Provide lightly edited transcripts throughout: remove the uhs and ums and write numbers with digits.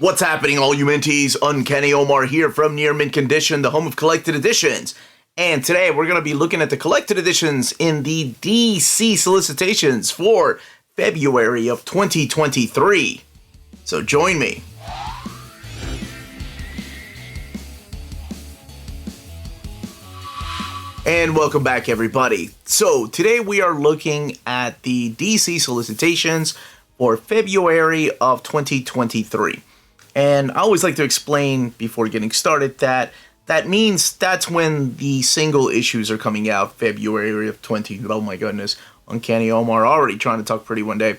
What's happening, all you minties? Uncanny Omar here from Near Mint Condition, the home of collected editions. And today we're going to be looking at the collected editions in the DC solicitations for February of 2023. So join me. And welcome back, everybody. So today we are looking at the DC solicitations for February of 2023. And I always like to explain before getting started that means that's when the single issues are coming out, February of oh my goodness, Uncanny Omar already trying to talk pretty one day.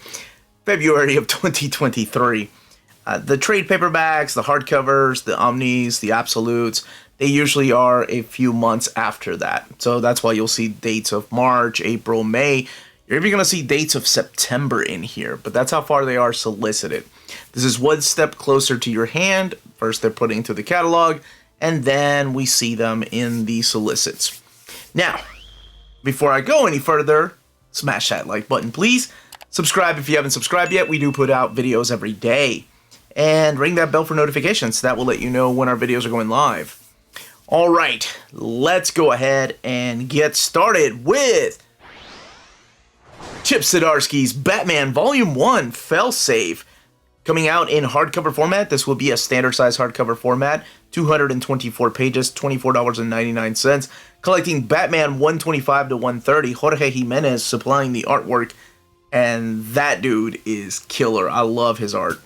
February of 2023. The trade paperbacks, the hardcovers, the omnis, the absolutes, they usually are a few months after that. So that's why you'll see dates of March, April, May. You're even going to see dates of September in here, but that's how far they are solicited. This is one step closer to your hand. First, they're put into the catalog, and then we see them in the solicits. Now, before I go any further, smash that like button, please. Subscribe if you haven't subscribed yet. We do put out videos every day. And ring that bell for notifications. That will let you know when our videos are going live. All right, let's go ahead and get started with Chip Zdarsky's Batman Volume 1 Failsafe. Coming out in hardcover format. This will be a standard size hardcover format. 224 pages, $24.99. Collecting Batman 125 to 130. Jorge Jimenez supplying the artwork. And that dude is killer. I love his art.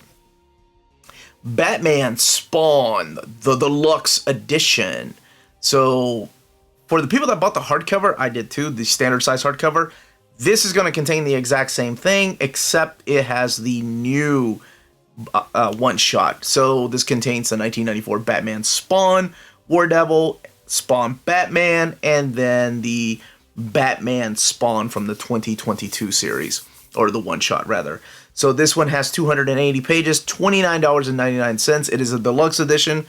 Batman Spawn, the deluxe edition. So, for the people that bought the hardcover, I did too, the standard size hardcover. This is going to contain the exact same thing, except it has the new one-shot. So this contains the 1994 Batman Spawn, War Devil, Spawn Batman, and then the Batman Spawn from the 2022 series, or the one-shot rather. So this one has 280 pages, $29.99. It is a deluxe edition,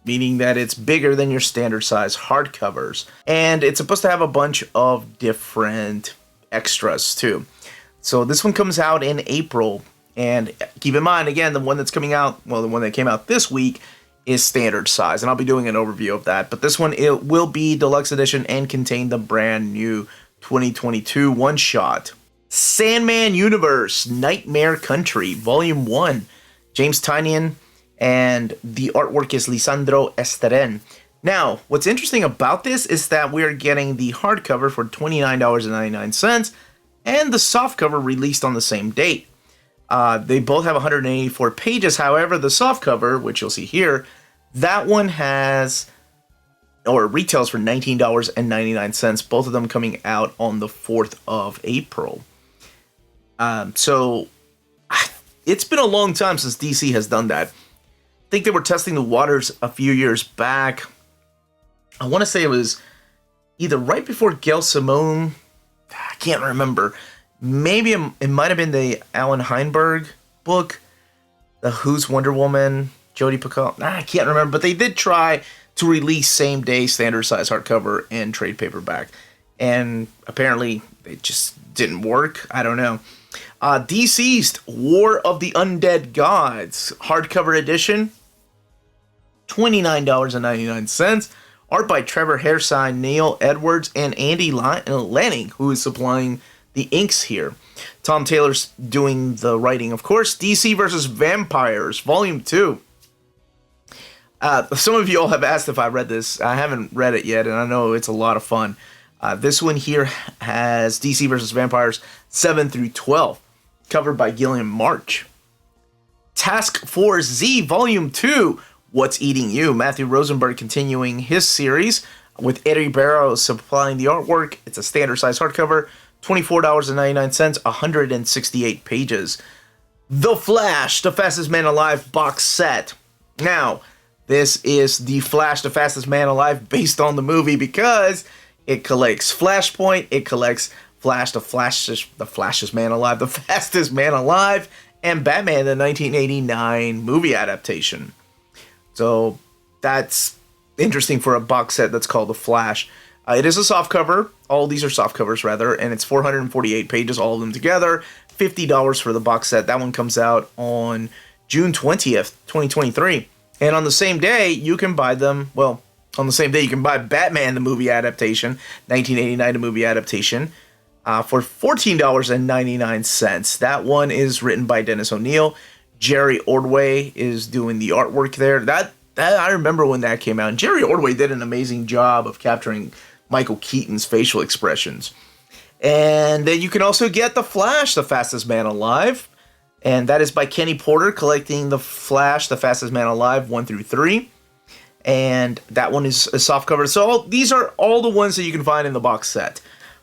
meaning that it's bigger than your standard size hardcovers. And it's supposed to have a bunch of different extras too. So this one comes out in April. And keep in mind, again, the one that's coming out, well, the one that came out this week is standard size. And I'll be doing an overview of that. But this one, it will be deluxe edition and contain the brand new 2022 one-shot. Sandman Universe, Nightmare Country, Volume 1. James Tynion, and the artwork is Lisandro Esteren. Now, what's interesting about this is that we are getting the hardcover for $29.99 and the softcover released on the same date. They both have 184 pages. However, the softcover, which you'll see here, that one has, or retails for $19.99. Both of them coming out on the 4th of April. So, it's been a long time since DC has done that. I think they were testing the waters a few years back. I want to say it was either right before Gail Simone. I can't remember. Maybe it might have been the Alan Heinberg book, the Who's Wonder Woman, Jodi Picoult. I can't remember, but they did try to release same day standard size hardcover and trade paperback, and apparently it just didn't work. I don't know. Deceased War of the Undead Gods hardcover edition, $29.99. Art by Trevor Hairsine, Neil Edwards, and Andy Lanning, who is supplying the inks here. Tom Taylor's doing the writing, of course. DC vs. Vampires, Volume 2. Some of you all have asked if I read this. I haven't read it yet, and I know it's a lot of fun. This one here has DC vs. Vampires 7 through 12, covered by Gillian March. Task Force Z, Volume 2, What's Eating You? Matthew Rosenberg continuing his series with Eddie Barrows supplying the artwork. It's a standard size hardcover, $24.99, 168 pages. The Flash, the Fastest Man Alive box set. Now, this is the Flash, the Fastest Man Alive based on the movie because it collects Flashpoint, it collects Flash, the Fastest Man Alive, the Fastest Man Alive, and Batman, the 1989 movie adaptation. So that's interesting for a box set that's called The Flash. It is a soft cover. All these are soft covers, rather, and it's 448 pages, all of them together. $50 for the box set. That one comes out on June 20th, 2023. And on the same day, you can buy them, well, on the same day, you can buy Batman, the movie adaptation, 1989, the movie adaptation, for $14.99. That one is written by Dennis O'Neil. Jerry Ordway is doing the artwork there. That I remember when that came out. And Jerry Ordway did an amazing job of capturing Michael Keaton's facial expressions. And then you can also get The Flash, The Fastest Man Alive. And that is by Kenny Porter, collecting The Flash, The Fastest Man Alive 1 through 3. And that one is a soft cover. So these are all the ones that you can find in the box set.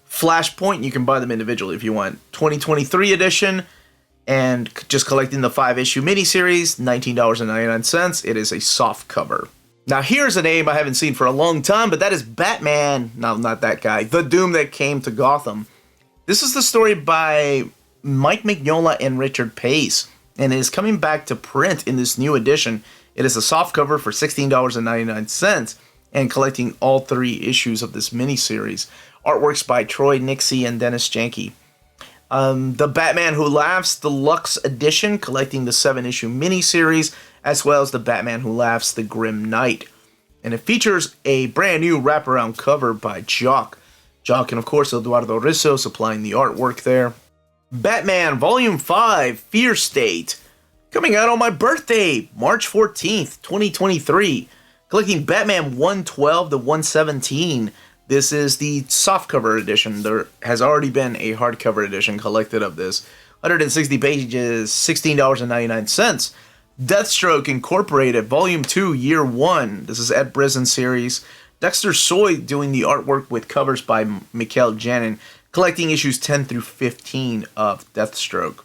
Flashpoint, you can buy them individually if you want. 2023 edition, and just collecting the 5-issue miniseries, $19.99. It is a soft cover. Now here's a name I haven't seen for a long time, but that is Batman. No, not that guy. The Doom That Came to Gotham. This is the story by Mike Mignola and Richard Pace, and it is coming back to print in this new edition. It is a soft cover for $16.99, and collecting all 3 issues of this miniseries. Artworks by Troy Nixie and Dennis Janke. The Batman Who Laughs Deluxe Edition, collecting the 7-issue miniseries, as well as the Batman Who Laughs The Grim Knight. And it features a brand new wraparound cover by Jock. Jock and, of course, Eduardo Rizzo supplying the artwork there. Batman Volume 5, Fear State, coming out on my birthday, March 14th, 2023. Collecting Batman 112 to 117. This is the softcover edition. There has already been a hardcover edition collected of this. 160 pages, $16.99. Deathstroke Incorporated, Volume 2, Year 1. This is Ed Brisson series. Dexter Soy doing the artwork with covers by Mikael Janin. Collecting issues 10 through 15 of Deathstroke.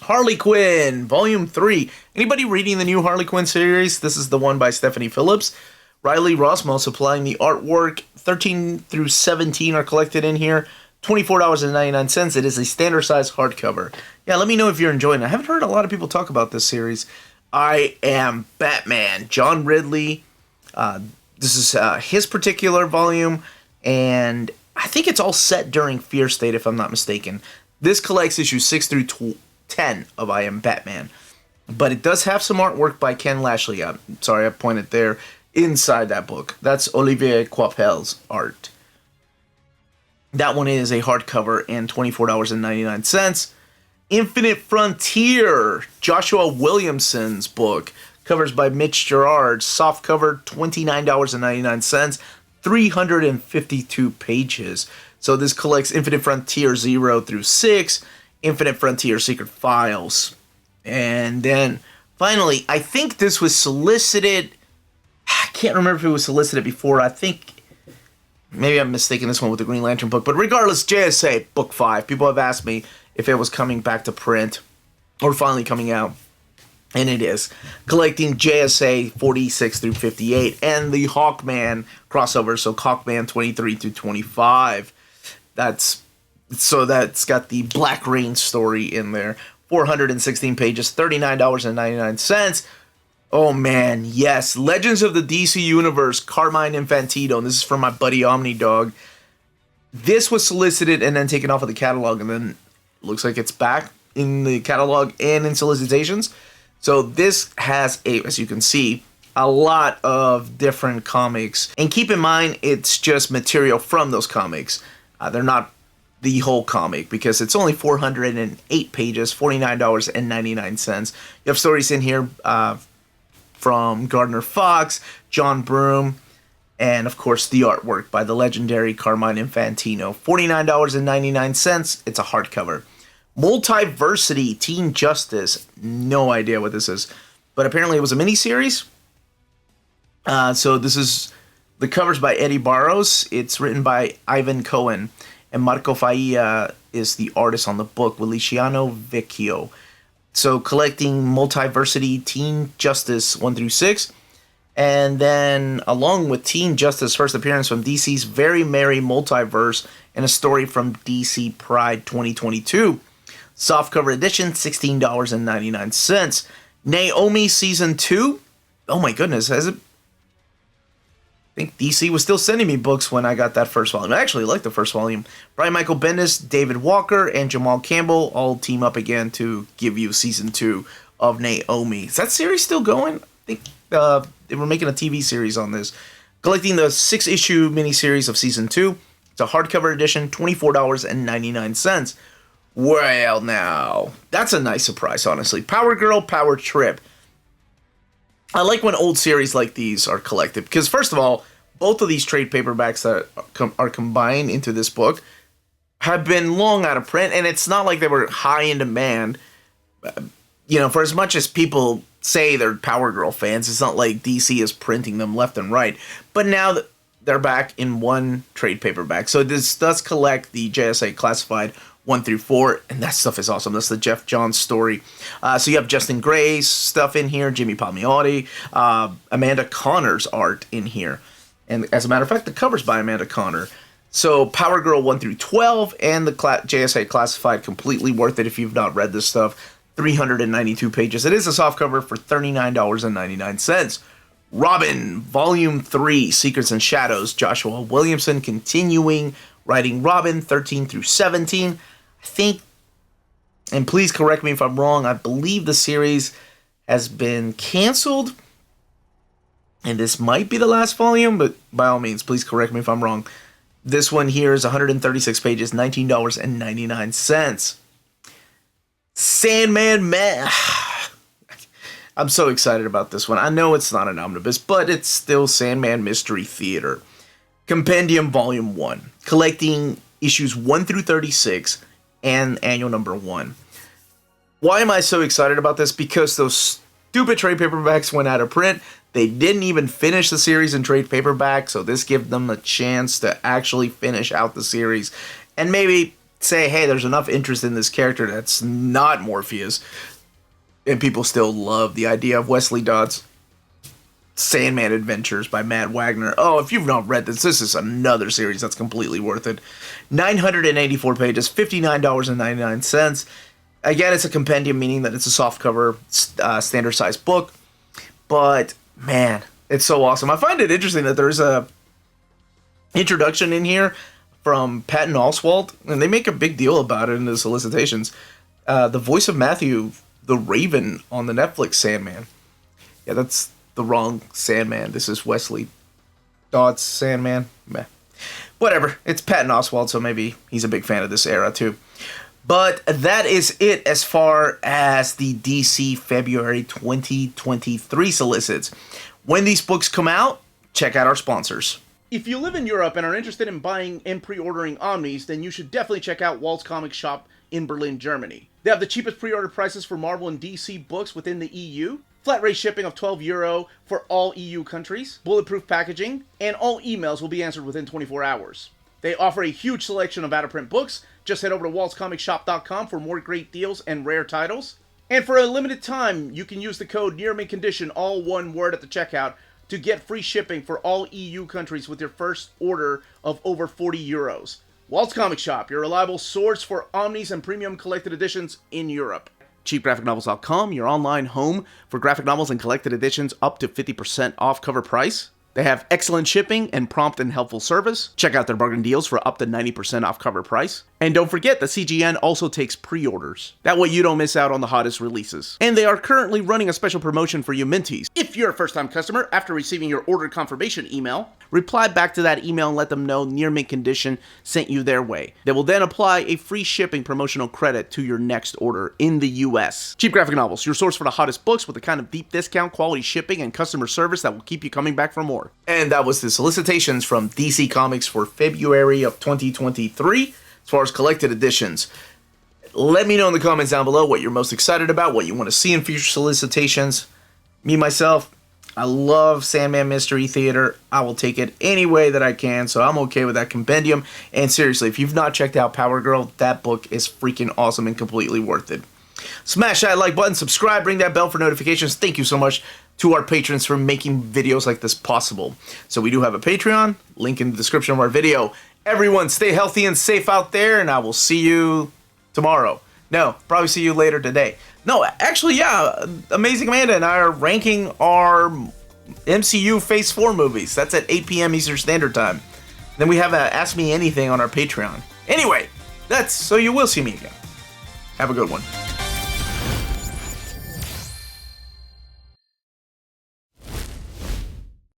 Harley Quinn, Volume 3. Anybody reading the new Harley Quinn series? This is the one by Stephanie Phillips. Riley Rossmo supplying the artwork. 13 through 17 are collected in here. $24.99. It is a standard size hardcover. Yeah, let me know if you're enjoying it. I haven't heard a lot of people talk about this series. I Am Batman. John Ridley. This is his particular volume, and I think it's all set during Fear State, if I'm not mistaken. This collects issues 6 through 10 of I Am Batman. But it does have some artwork by Ken Lashley. I'm sorry, I pointed there. Inside that book. That's Olivier Coipel's art. That one is a hardcover and $24.99. Infinite Frontier, Joshua Williamson's book. Covers by Mitch Gerard. Soft cover, $29.99. 352 pages. So this collects Infinite Frontier 0 through 6. Infinite Frontier Secret Files. And then, finally, I think this was solicited. I can't remember if it was solicited before. I think maybe I'm mistaking this one with the Green Lantern book. But regardless, JSA Book 5. People have asked me if it was coming back to print or finally coming out. And it is. Collecting JSA 46 through 58 and the Hawkman crossover. So Hawkman 23 through 25. That's got the Black Rain story in there. 416 pages, $39.99. Oh man, yes. Legends of the DC Universe, Carmine Infantino. And this is from my buddy Omni Dog. This was solicited and then taken off of the catalog, and then looks like it's back in the catalog and in solicitations. So this has, as you can see, a lot of different comics. And keep in mind, it's just material from those comics. They're not the whole comic, because it's only 408 pages, $49.99. You have stories in here from Gardner Fox, John Broome, and of course the artwork by the legendary Carmine Infantino. $49.99. It's a hardcover. Multiversity, Teen Justice. No idea what this is, but apparently it was a miniseries. So this is the covers by Eddie Barros. It's written by Ivan Cohen, and Marco Failla is the artist on the book with Luciano Vecchio. So collecting Multiversity, Teen Justice 1 through 6. And then along with Teen Justice, first appearance from DC's Very Merry Multiverse, and a story from DC Pride 2022. Softcover edition, $16.99. Naomi Season 2. Oh my goodness, has it? I think DC was still sending me books when I got that first volume. I actually liked the first volume. Brian Michael Bendis, David Walker, and Jamal Campbell all team up again to give you Season 2 of Naomi. Is that series still going? I think they were making a TV series on this. Collecting the 6-issue miniseries of season 2. It's a hardcover edition, $24.99. Well, now, that's a nice surprise, honestly. Power Girl, Power Trip. I like when old series like these are collected, because first of all, both of these trade paperbacks that are combined into this book have been long out of print, and it's not like they were high in demand. You know, for as much as people say they're Power Girl fans, it's not like DC is printing them left and right. But now that they're back in one trade paperback. So this does collect the JSA Classified 1 through 4, and that stuff is awesome. That's the Jeff Johns story. So you have Justin Gray's stuff in here, Jimmy Palmiotti, Amanda Connor's art in here. And as a matter of fact, the cover's by Amanda Connor. So Power Girl 1 through 12 and the JSA Classified, completely worth it if you've not read this stuff. 392 pages. It is a softcover for $39.99. Robin, Volume 3, Secrets and Shadows. Joshua Williamson continuing writing Robin, 13 through 17. I think, and please correct me if I'm wrong, I believe the series has been canceled. And this might be the last volume, but by all means, please correct me if I'm wrong. This one here is 136 pages, $19.99. Sandman Man. I'm so excited about this one. I know it's not an omnibus, but it's still Sandman Mystery Theater. Compendium Volume 1. Collecting issues 1 through 36 and annual number 1. Why am I so excited about this? Because those stupid trade paperbacks went out of print. They didn't even finish the series in trade paperback, so this gives them a chance to actually finish out the series. And maybe say, hey, there's enough interest in this character that's not Morpheus, and people still love the idea of Wesley Dodd's Sandman Adventures by Matt Wagner. Oh, if you've not read this, this is another series that's completely worth it. 984 pages, $59.99. Again, it's a compendium, meaning that it's a softcover, standard size book. But, man, it's so awesome. I find it interesting that there's a introduction in here from Patton Oswalt, and they make a big deal about it in the solicitations. The voice of Matthew the Raven on the Netflix Sandman. Yeah, that's the wrong Sandman. This is Wesley Dodd's Sandman. Meh. Whatever. It's Patton Oswalt, so maybe he's a big fan of this era too. But that is it as far as the DC February 2023 solicits. When these books come out, check out our sponsors. If you live in Europe and are interested in buying and pre-ordering Omnis, then you should definitely check out Walt's Comic Shop in Berlin, Germany. They have the cheapest pre-order prices for Marvel and DC books within the EU, flat rate shipping of €12 for all EU countries, bulletproof packaging, and all emails will be answered within 24 hours. They offer a huge selection of out-of-print books. Just head over to waltzcomicshop.com for more great deals and rare titles. And for a limited time, you can use the code nearmintcon, all one word at the checkout, to get free shipping for all EU countries with your first order of over €40. Walt's Comic Shop, your reliable source for omnis and premium collected editions in Europe. CheapGraphicNovels.com, your online home for graphic novels and collected editions up to 50% off cover price. They have excellent shipping and prompt and helpful service. Check out their bargain deals for up to 90% off cover price. And don't forget, the CGN also takes pre-orders. That way you don't miss out on the hottest releases. And they are currently running a special promotion for you Minties. If you're a first-time customer, after receiving your order confirmation email, reply back to that email and let them know Near Mint Condition sent you their way. They will then apply a free shipping promotional credit to your next order in the US. Cheap Graphic Novels, your source for the hottest books with the kind of deep discount, quality shipping, and customer service that will keep you coming back for more. And that was the solicitations from DC Comics for February of 2023 as far as collected editions. Let me know in the comments down below what you're most excited about, what you want to see in future solicitations. Me, myself, I love Sandman Mystery Theater. I will take it any way that I can, so I'm okay with that compendium. And seriously, if you've not checked out Power Girl, that book is freaking awesome and completely worth it. Smash that like button, subscribe, ring that bell for notifications. Thank you so much to our patrons for making videos like this possible. So we do have a Patreon, link in the description of our video. Everyone stay healthy and safe out there, and I will see you tomorrow. No, probably see you later today. No, actually, yeah, Amazing Amanda and I are ranking our MCU Phase 4 movies. That's at 8 p.m. Eastern Standard Time. Then we have a Ask Me Anything on our Patreon. Anyway, so you will see me again. Have a good one.